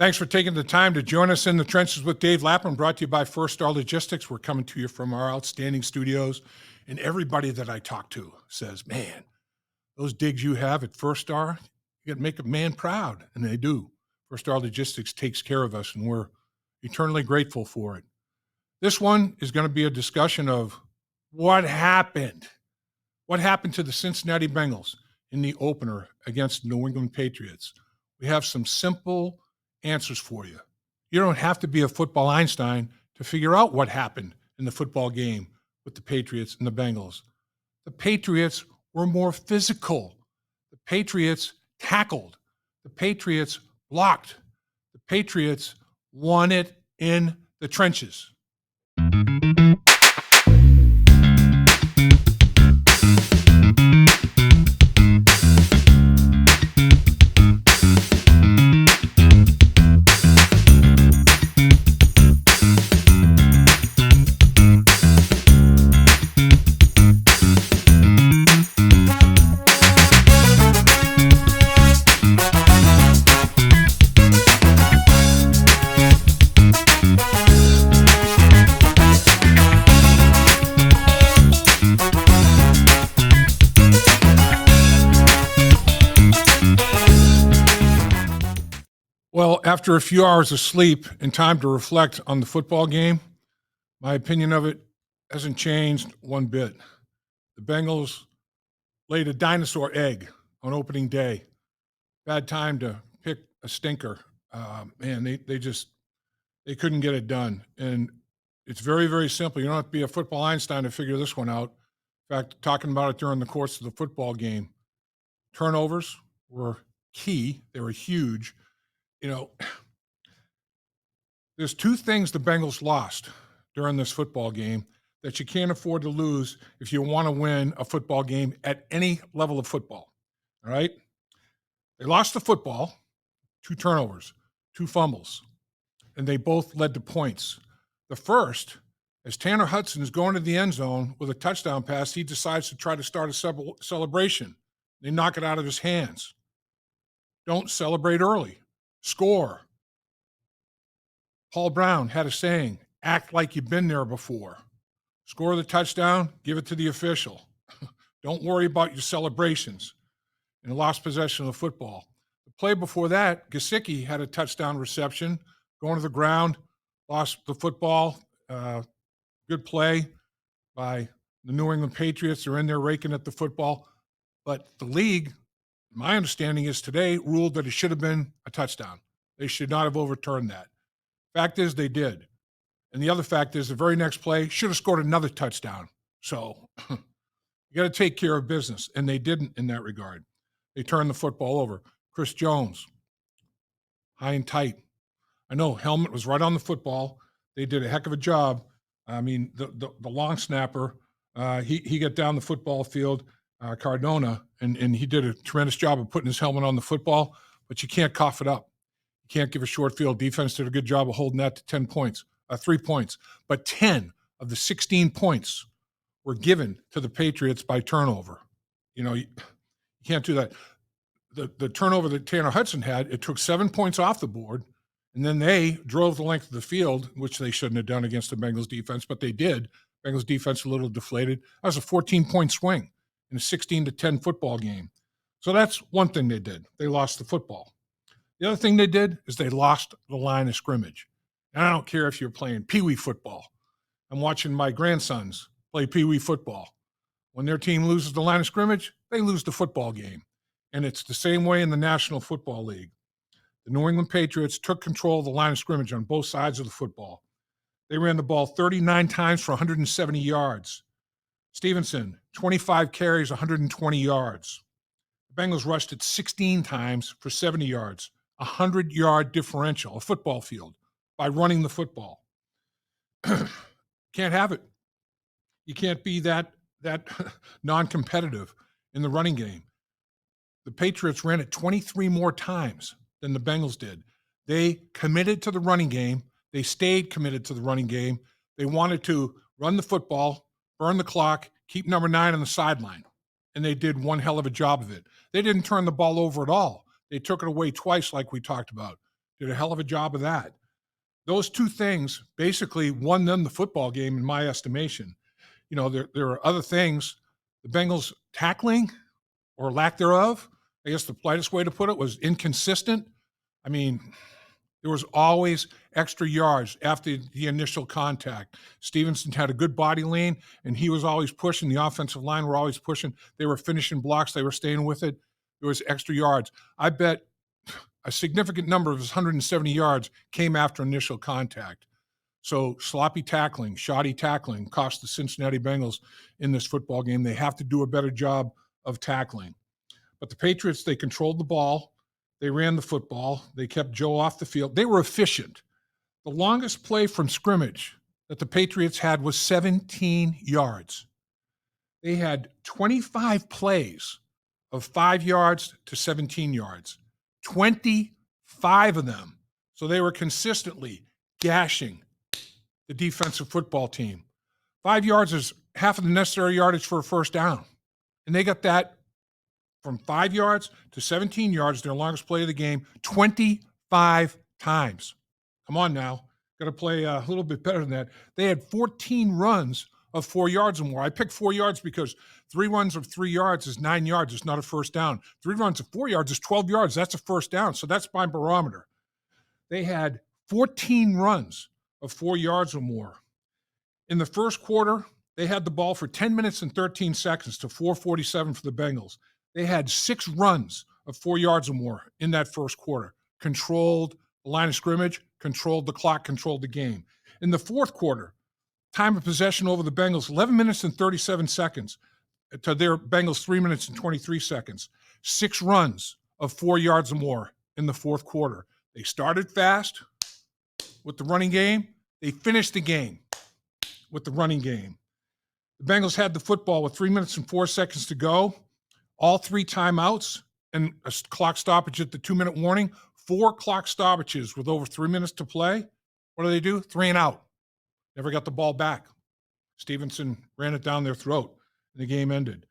Thanks for taking the time to join us in the trenches with Dave Lapham, brought to you by First Star Logistics. We're coming to you from our outstanding studios, and everybody that I talk to says, man, those digs you have at First Star, you got to make a man proud, and they do. First Star Logistics takes care of us, and we're eternally grateful for it. This one is going to be a discussion of what happened. What happened to the Cincinnati Bengals in the opener against New England Patriots? We have some simple answers for you. You don't have to be a football Einstein to figure out what happened in the football game with the Patriots and the Bengals. The Patriots were more physical. The Patriots tackled. The Patriots blocked. The Patriots won it in the trenches. Well, after a few hours of sleep and time to reflect on the football game, my opinion of it hasn't changed one bit. The Bengals laid a dinosaur egg on opening day. Bad time to pick a stinker. Man, they couldn't get it done. And it's very, very simple. You don't have to be a football Einstein to figure this one out. In fact, talking about it during the course of the football game, turnovers were key. They were huge. You know, there's two things the Bengals lost during this football game that you can't afford to lose if you want to win a football game at any level of football. All right? They lost the football, 2 turnovers, 2 fumbles, and they both led to points. The first, as Tanner Hudson is going to the end zone with a touchdown pass, he decides to try to start a celebration. They knock it out of his hands. Don't celebrate early. Score. Paul Brown had a saying, act like you've been there before. Score the touchdown, give it to the official. Don't worry about your celebrations. And lost possession of the football. The play before that, Gesicki had a touchdown reception, going to the ground, lost the football. Good play by the New England Patriots. They're in there raking at the football. But the league, my understanding is today, ruled that it should have been a touchdown. They should not have overturned that. Fact is, they did. And the other fact is, the very next play should have scored another touchdown. So you got to take care of business. And they didn't in that regard. They turned the football over. Chris Jones, high and tight. I know helmet was right on the football. They did a heck of a job. I mean, the long snapper, he got down the football field, Cardona, and he did a tremendous job of putting his helmet on the football, but you can't cough it up. You can't give a short field. Defense did a good job of holding that to 10 points, 3 points. But 10 of the 16 points were given to the Patriots by turnover. You know, you can't do that. The turnover that Tanner Hudson had, it took 7 points off the board, and then they drove the length of the field, which they shouldn't have done against the Bengals defense, but they did. Bengals defense a little deflated. That was a 14-point swing in a 16-10 football game. So that's one thing they did. They lost the football. The other thing they did is they lost the line of scrimmage. And I don't care if you're playing peewee football. I'm watching my grandsons play peewee football. When their team loses the line of scrimmage, they lose the football game. And it's the same way in the National Football League. The New England Patriots took control of the line of scrimmage on both sides of the football. They ran the ball 39 times for 170 yards. Stevenson, 25 carries, 120 yards. The Bengals rushed it 16 times for 70 yards, a 100-yard differential, a football field, by running the football. Can't have it. You can't be that non-competitive in the running game. The Patriots ran it 23 more times than the Bengals did. They committed to the running game. They stayed committed to the running game. They wanted to run the football, burn the clock, keep number 9 on the sideline. And they did one hell of a job of it. They didn't turn the ball over at all. They took it away twice like we talked about. did a hell of a job of that. Those two things basically won them the football game, in my estimation. There are other things. The Bengals tackling or lack thereof, I guess the politest way to put it, was inconsistent. I mean, there was always extra yards after the initial contact. Stevenson had a good body lean, and he was always pushing. The offensive line were always pushing. They were finishing blocks. They were staying with it. There was extra yards. I bet a significant number of his 170 yards came after initial contact. So sloppy tackling, shoddy tackling cost the Cincinnati Bengals in this football game. They have to do a better job of tackling. But the Patriots, they controlled the ball. They ran the football. They kept Joe off the field. They were efficient. The longest play from scrimmage that the Patriots had was 17 yards. They had 25 plays of 5 yards to 17 yards, 25 of them. So they were consistently gashing the defensive football team. 5 yards is half of the necessary yardage for a first down. And they got that from 5 yards to 17 yards, their longest play of the game, 25 times. Come on now. Got to play a little bit better than that. They had 14 runs of 4 yards or more. I picked 4 yards because 3 runs of 3 yards is 9 yards. It's not a first down. 3 runs of 4 yards is 12 yards. That's a first down. So that's my barometer. They had 14 runs of 4 yards or more. In the first quarter, they had the ball for 10 minutes and 13 seconds to 4:47 for the Bengals. They had 6 runs of 4 yards or more in that first quarter. Controlled the line of scrimmage, controlled the clock, controlled the game. In the fourth quarter, time of possession over the Bengals, 11 minutes and 37 seconds to their Bengals 3 minutes and 23 seconds. 6 runs of 4 yards or more in the fourth quarter. They started fast with the running game. They finished the game with the running game. The Bengals had the football with 3 minutes and 4 seconds to go. All 3 timeouts and a clock stoppage at the 2-minute warning. 4 clock stoppages with over 3 minutes to play. What do? 3 and out. Never got the ball back. Stevenson ran it down their throat, and the game ended.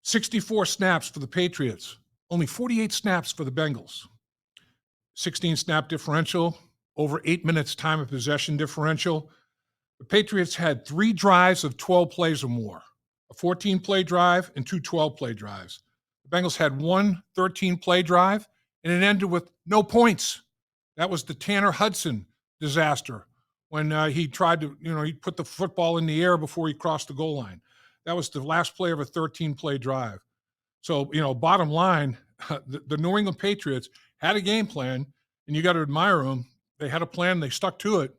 64 snaps for the Patriots. Only 48 snaps for the Bengals. 16-snap differential. Over 8 minutes time of possession differential. The Patriots had 3 drives of 12 plays or more. A 14-play drive and 2 12-play drives. The Bengals had 1 13-play drive, and it ended with no points. That was the Tanner Hudson disaster when he tried to, he put the football in the air before he crossed the goal line. That was the last play of a 13-play drive. So, bottom line, the New England Patriots had a game plan, and you got to admire them. They had a plan. They stuck to it.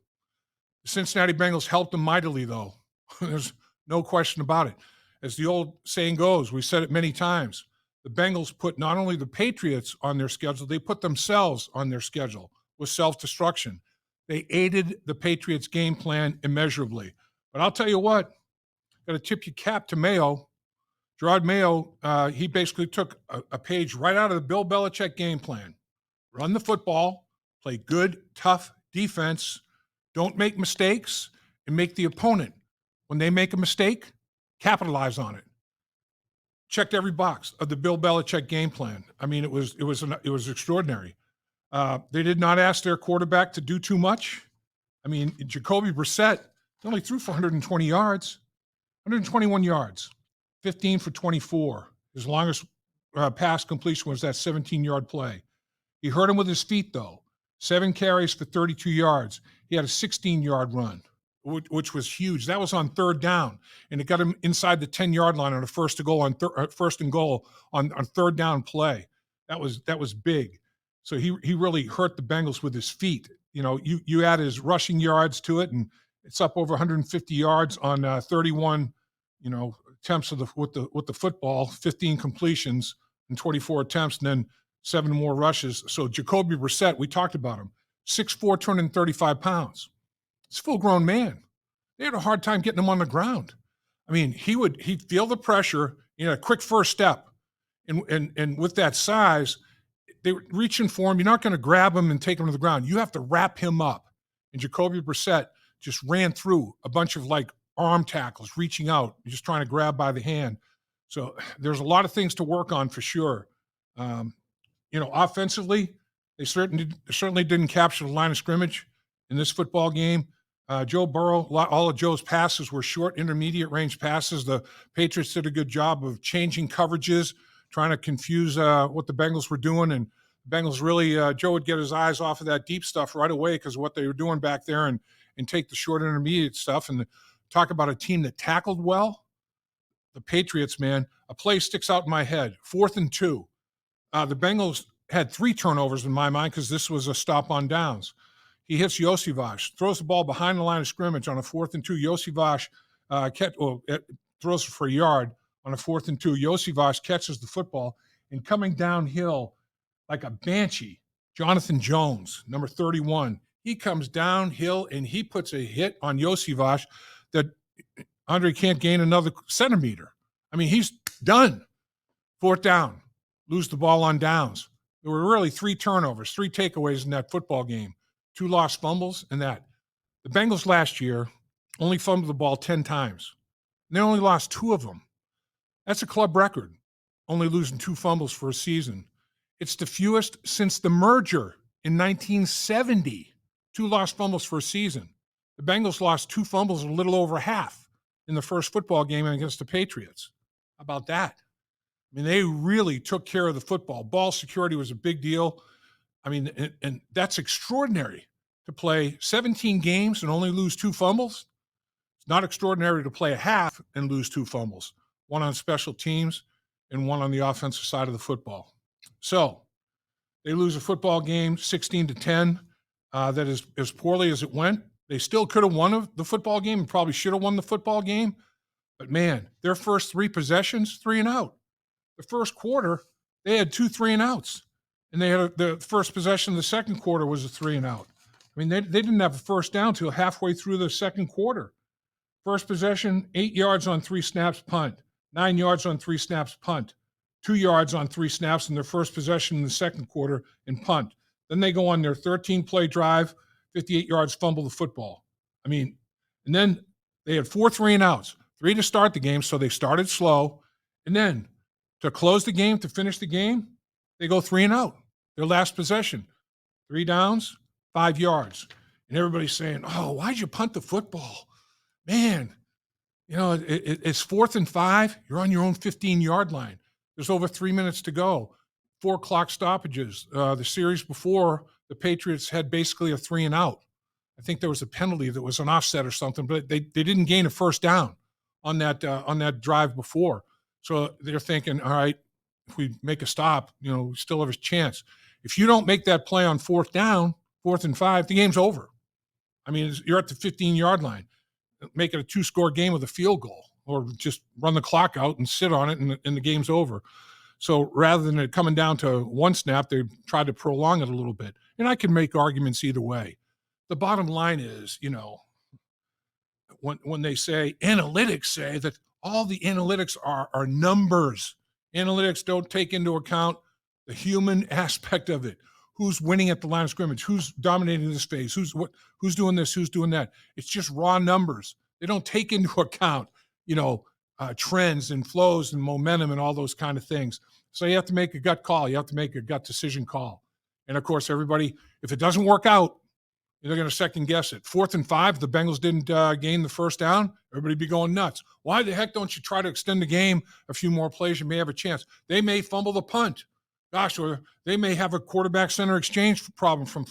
The Cincinnati Bengals helped them mightily, though. There's no question about it. As the old saying goes, we said it many times, the Bengals put not only the Patriots on their schedule, they put themselves on their schedule with self-destruction. They aided the Patriots' game plan immeasurably. But I'll tell you what, got to tip your cap to Mayo. Jerod Mayo, he basically took a page right out of the Bill Belichick game plan. Run the football, play good, tough defense, don't make mistakes, and make the opponent, when they make a mistake, capitalize on it. Checked every box of the Bill Belichick game plan. I mean, it was extraordinary. They did not ask their quarterback to do too much. I mean, Jacoby Brissett only threw for 120 yards, 121 yards, 15 for 24. His longest pass completion was that 17-yard play. He hurt him with his feet, though. 7 carries for 32 yards. He had a 16-yard run, which was huge. That was on third down, and it got him inside the 10-yard line on a first and goal on third down play. That was big. So he really hurt the Bengals with his feet. You add his rushing yards to it, and it's up over 150 yards on 31, attempts with the football, 15 completions and 24 attempts, and then 7 more rushes. So Jacoby Brissett, we talked about him, 6'4", 235 pounds. He's a full-grown man. They had a hard time getting him on the ground. I mean, he'd feel the pressure, a quick first step. And with that size, they were reaching for him. You're not going to grab him and take him to the ground. You have to wrap him up. And Jacoby Brissett just ran through a bunch of arm tackles, reaching out, just trying to grab by the hand. So there's a lot of things to work on for sure. Offensively, They certainly didn't capture the line of scrimmage in this football game. Joe Burrow, all of Joe's passes were short, intermediate range passes. The Patriots did a good job of changing coverages, trying to confuse what the Bengals were doing. And the Bengals really, Joe would get his eyes off of that deep stuff right away because of what they were doing back there and take the short, intermediate stuff. And talk about a team that tackled well. The Patriots, man, a play sticks out in my head. 4th and 2. The Bengals had 3 turnovers in my mind because this was a stop on downs. He hits Yosivas, throws the ball behind the line of scrimmage on a 4th and 2. Yosivas throws for a yard on a 4th and 2. Yosivas catches the football, and coming downhill like a banshee, Jonathan Jones, number 31, he comes downhill and he puts a hit on Yosivas that Andre can't gain another centimeter. I mean, he's done. 4th down, lose the ball on downs. There were really 3 turnovers, 3 takeaways in that football game, 2 lost fumbles, and that. The Bengals last year only fumbled the ball 10 times. And they only lost 2 of them. That's a club record, only losing 2 fumbles for a season. It's the fewest since the merger in 1970, 2 lost fumbles for a season. The Bengals lost 2 fumbles, a little over half, in the first football game against the Patriots. How about that? I mean, they really took care of the football. Ball security was a big deal. I mean, and that's extraordinary to play 17 games and only lose 2 fumbles. It's not extraordinary to play a half and lose 2 fumbles, 1 on special teams and 1 on the offensive side of the football. So they lose a football game 16-10. That is as poorly as it went. They still could have won the football game and probably should have won the football game. But, man, their first 3 possessions, 3 and out. The first quarter, they had 2 3-and-outs. And they had the first possession of the second quarter was a 3-and-out. I mean, they didn't have a first down till halfway through the second quarter. First possession, 8 yards on 3 snaps, punt. 9 yards on 3 snaps, punt. 2 yards on 3 snaps in their first possession in the second quarter and punt. Then they go on their 13-play drive, 58 yards, fumble the football. I mean, and then they had 4 3-and-outs, 3 to start the game, so they started slow. And then to close the game, to finish the game, they go 3-and-out. Their last possession, 3 downs, 5 yards. And everybody's saying, oh, why'd you punt the football? Man, you know, it's 4th and 5. You're on your own 15-yard line. There's over 3 minutes to go. 4 clock stoppages. The series before, the Patriots had basically a 3-and-out. I think there was a penalty that was an offset or something, but they didn't gain a first down on that drive before. So they're thinking, all right, if we make a stop, you know, we still have a chance. If you don't make that play on 4th down, 4th and 5, the game's over. I mean, you're at the 15-yard line. Make it a 2-score game with a field goal, or just run the clock out and sit on it, and the game's over. So rather than it coming down to 1 snap, they tried to prolong it a little bit. And I can make arguments either way. The bottom line is, you know, when they say, analytics say that all the analytics are numbers. Analytics don't take into account the human aspect of it. Who's winning at the line of scrimmage? Who's dominating this phase? Who's doing this? Who's doing that? It's just raw numbers. They don't take into account, you know, trends and flows and momentum and all those kind of things. So you have to make a gut call. You have to make a gut decision call. And, of course, everybody, if it doesn't work out, they're going to second guess it. 4th and 5, the Bengals didn't gain the first down. Everybody be going nuts. Why the heck don't you try to extend the game a few more plays? You may have a chance. They may fumble the punt. Gosh, or they may have a quarterback center exchange problem from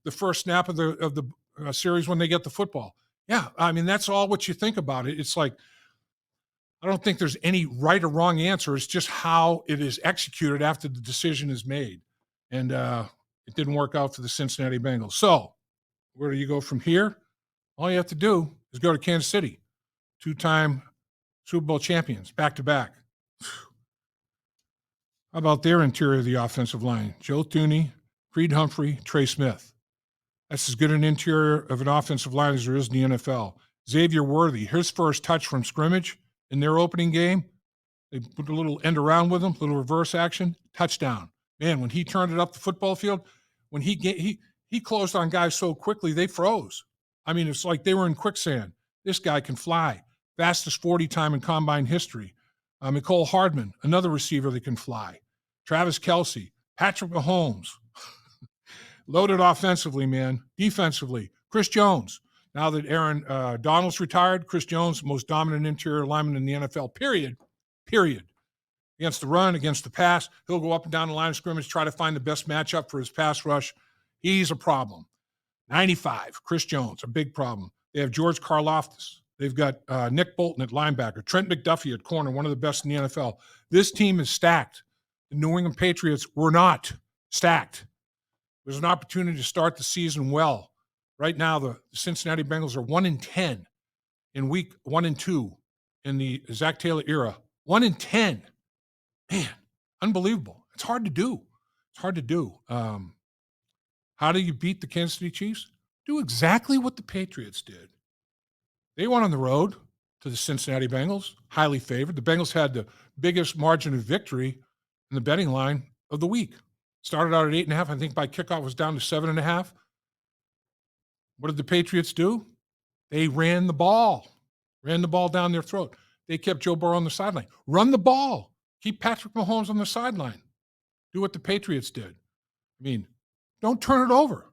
the first snap of the series when they get the football. Yeah, I mean, that's all what you think about it. It's like, I don't think there's any right or wrong answer. It's just how it is executed after the decision is made. And it didn't work out for the Cincinnati Bengals. So where do you go from here? All you have to do is go to Kansas City, 2-time Super Bowl champions, back-to-back. How about their interior of the offensive line? Joe Thuney, Creed Humphrey, Trey Smith. That's as good an interior of an offensive line as there is in the NFL. Xavier Worthy, his first touch from scrimmage in their opening game. They put a little end around with him, a little reverse action, touchdown. Man, when he turned it up the football field, when he closed on guys so quickly, they froze. I mean, it's like they were in quicksand. This guy can fly. Fastest 40 time in combine history. Mecole Hardman, another receiver that can fly. Travis Kelce, Patrick Mahomes. Loaded offensively, man. Defensively, Chris Jones. Now that Aaron Donald's retired, Chris Jones, most dominant interior lineman in the NFL, period. Against the run, against the pass, he'll go up and down the line of scrimmage, try to find the best matchup for his pass rush. He's a problem. 95, Chris Jones, a big problem. They have George Karlaftis. They've got Nick Bolton at linebacker, Trent McDuffie at corner, one of the best in the NFL. This team is stacked. The New England Patriots were not stacked. There's an opportunity to start the season well. Right now, the Cincinnati Bengals are 1-10 in week 1 and 2 in the Zach Taylor era. 1-10. Man, unbelievable. It's hard to do. How do you beat the Kansas City Chiefs? Do exactly what the Patriots did. They went on the road to the Cincinnati Bengals, highly favored. The Bengals had the biggest margin of victory in the betting line of the week. Started out at 8.5. I think by kickoff was down to 7.5. What did the Patriots do? They ran the ball down their throat. They kept Joe Burrow on the sideline. Run the ball. Keep Patrick Mahomes on the sideline. Do what the Patriots did. I mean, don't turn it over.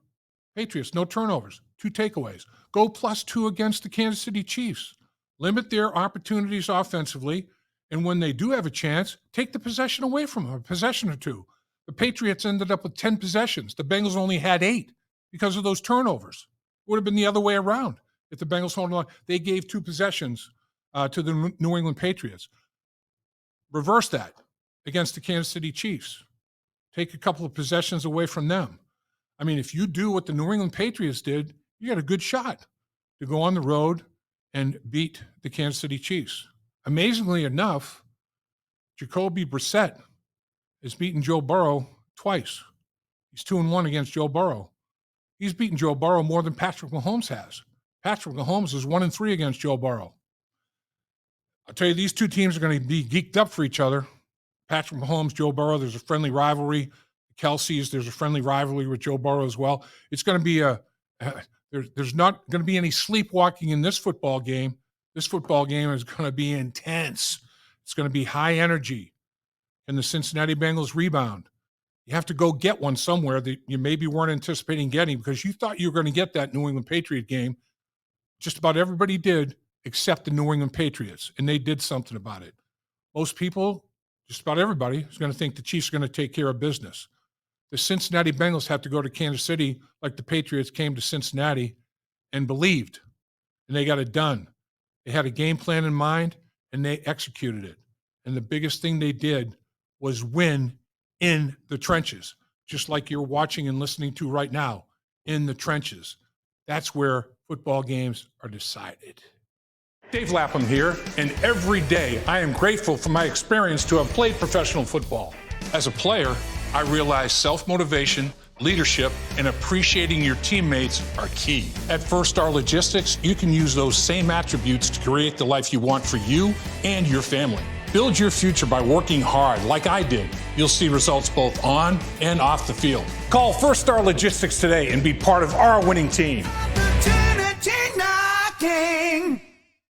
Patriots, no turnovers. 2 takeaways. Go +2 against the Kansas City Chiefs. Limit their opportunities offensively, and when they do have a chance, take the possession away from them, a possession or two. The Patriots ended up with 10 possessions. The Bengals only had 8 because of those turnovers. It would have been the other way around if the Bengals held on. They gave 2 possessions to the New England Patriots. Reverse that against the Kansas City Chiefs. Take a couple of possessions away from them. I mean, if you do what the New England Patriots did, you got a good shot to go on the road and beat the Kansas City Chiefs. Amazingly enough, Jacoby Brissett has beaten Joe Burrow twice. He's 2-1 against Joe Burrow. He's beaten Joe Burrow more than Patrick Mahomes has. Patrick Mahomes is 1-3 against Joe Burrow. I'll tell you, these two teams are going to be geeked up for each other. Patrick Mahomes, Joe Burrow, there's a friendly rivalry. Kelsey's, there's a friendly rivalry with Joe Burrow as well. It's going to be there's not going to be any sleepwalking in this football game. This football game is going to be intense. It's going to be high energy. And the Cincinnati Bengals rebound. You have to go get one somewhere that you maybe weren't anticipating getting because you thought you were going to get that New England Patriot game. Just about everybody did except the New England Patriots, and they did something about it. Most people, just about everybody, is going to think the Chiefs are going to take care of business. The Cincinnati Bengals have to go to Kansas City like the Patriots came to Cincinnati and believed, and they got it done. They had a game plan in mind, and they executed it. And the biggest thing they did was win in the trenches, just like you're watching and listening to right now, in the trenches. That's where football games are decided. Dave Lapham here, and every day I am grateful for my experience to have played professional football. As a player, I realized self-motivation, leadership, and appreciating your teammates are key. At First Star Logistics, you can use those same attributes to create the life you want for you and your family. Build your future by working hard like I did. You'll see results both on and off the field. Call First Star Logistics today and be part of our winning team. Opportunity knocking.